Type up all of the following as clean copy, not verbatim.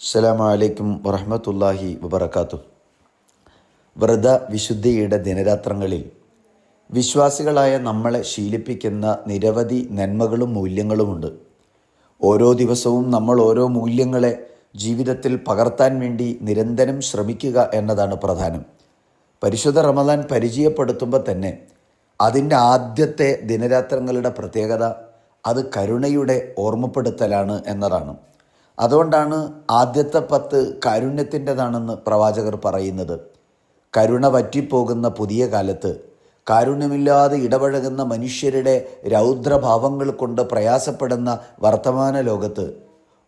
അസ്സലാമു അലൈക്കും വറഹ്മത്തുള്ളാഹി വബറകാതുഹു. വ്രത വിശുദ്ധിയുടെ ദിനരാത്രങ്ങളിൽ വിശ്വാസികളായ നമ്മളെ ശീലിപ്പിക്കുന്ന നിരവധി നന്മകളും മൂല്യങ്ങളുമുണ്ട്. ഓരോ ദിവസവും നമ്മൾ ഓരോ മൂല്യങ്ങളെ ജീവിതത്തിൽ പകർത്താൻ വേണ്ടി നിരന്തരം ശ്രമിക്കുക എന്നതാണ് പ്രധാനം. പരിശുദ്ധ റമദാൻ പരിചയപ്പെടുത്തുമ്പോൾ തന്നെ അതിൻ്റെ ആദ്യത്തെ ദിനരാത്രങ്ങളുടെ പ്രത്യേകത അത് കരുണയുടെ ഓർമ്മപ്പെടുത്തലാണ് എന്നതാണ്. അതുകൊണ്ടാണ് ആദ്യത്തെ 10 കാരുണ്യത്തിൻ്റെതാണെന്ന് പ്രവാചകർ പറയുന്നത്. കരുണ വറ്റിപ്പോകുന്ന പുതിയ കാലത്ത് കാരുണ്യമില്ലാതെ ഇടപഴകുന്ന മനുഷ്യരുടെ രൗദ്രഭാവങ്ങൾ കൊണ്ട് പ്രയാസപ്പെടുന്ന വർത്തമാന ലോകത്ത്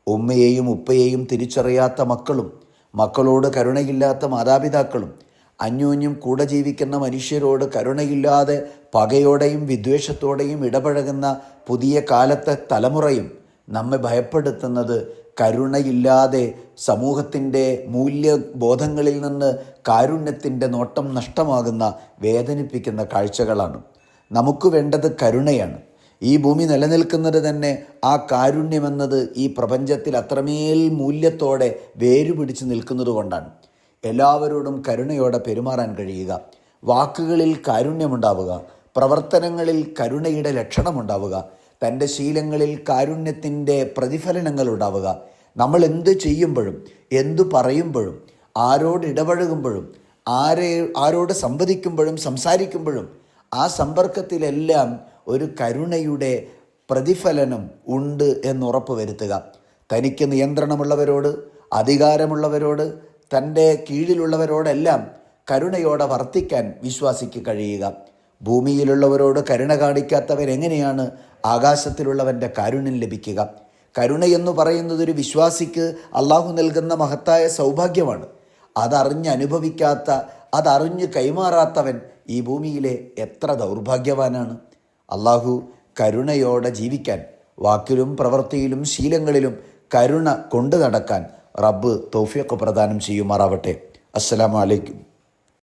ഉമ്മയെയും ഉപ്പയെയും തിരിച്ചറിയാത്ത മക്കളും മക്കളോട് കരുണയില്ലാത്ത മാതാപിതാക്കളും അന്യോന്യം കൂടെ ജീവിക്കുന്ന മനുഷ്യരോട് കരുണയില്ലാതെ പകയോടെയും വിദ്വേഷത്തോടെയും ഇടപഴകുന്ന പുതിയ കാലത്തെ തലമുറയും നമ്മെ ഭയപ്പെടുത്തുന്നത് കരുണയില്ലാതെ സമൂഹത്തിൻ്റെ മൂല്യബോധങ്ങളിൽ നിന്ന് കാരുണ്യത്തിൻ്റെ നോട്ടം നഷ്ടമാകുന്ന വേദനിപ്പിക്കുന്ന കാഴ്ചകളാണ്. നമുക്ക് വേണ്ടത് കരുണയാണ്. ഈ ഭൂമി നിലനിൽക്കുന്നത് തന്നെ ആ കാരുണ്യമെന്നത് ഈ പ്രപഞ്ചത്തിൽ അത്രമേൽ മൂല്യത്തോടെ വേരുപിടിച്ച് നിൽക്കുന്നത് കൊണ്ടാണ്. എല്ലാവരോടും കരുണയോടെ പെരുമാറാൻ കഴിയുക, വാക്കുകളിൽ കാരുണ്യമുണ്ടാവുക, പ്രവർത്തനങ്ങളിൽ കരുണയുടെ ലക്ഷണമുണ്ടാവുക, തൻ്റെ ശീലങ്ങളിൽ കാരുണ്യത്തിൻ്റെ പ്രതിഫലനങ്ങൾ ഉണ്ടാവുക. നമ്മൾ എന്ത് ചെയ്യുമ്പോഴും എന്തു പറയുമ്പോഴും ആരോട് ഇടപഴകുമ്പോഴും ആരോട് സംവദിക്കുമ്പോഴും സംസാരിക്കുമ്പോഴും ആ സമ്പർക്കത്തിലെല്ലാം ഒരു കരുണയുടെ പ്രതിഫലനം ഉണ്ട് എന്നുറപ്പ് വരുത്തുക. തനിക്ക് നിയന്ത്രണമുള്ളവരോട്, അധികാരമുള്ളവരോട്, തൻ്റെ കീഴിലുള്ളവരോടെല്ലാം കരുണയോടെ വർത്തിക്കാൻ വിശ്വാസിക്ക് കഴിയുക. ഭൂമിയിലുള്ളവരോട് കരുണ കാണിക്കാത്തവരെങ്ങനെയാണ് ആകാശത്തിലുള്ളവൻ്റെ കാരുണ്യം ലഭിക്കുക? കരുണയെന്ന് പറയുന്നത് ഒരു വിശ്വാസിക്ക് അള്ളാഹു നൽകുന്ന മഹത്തായ സൗഭാഗ്യമാണ്. അതറിഞ്ഞ് അനുഭവിക്കാത്ത, അതറിഞ്ഞ് കൈമാറാത്തവൻ ഈ ഭൂമിയിലെ എത്ര ദൗർഭാഗ്യവാനാണ്. അള്ളാഹു കരുണയോടെ ജീവിക്കാൻ, വാക്കിലും പ്രവൃത്തിയിലും ശീലങ്ങളിലും കരുണ കൊണ്ടു നടക്കാൻ റബ്ബ് തൗഫീഖ് പ്രദാനം ചെയ്യുമാറാവട്ടെ. അസ്സലാമു അലൈക്കും.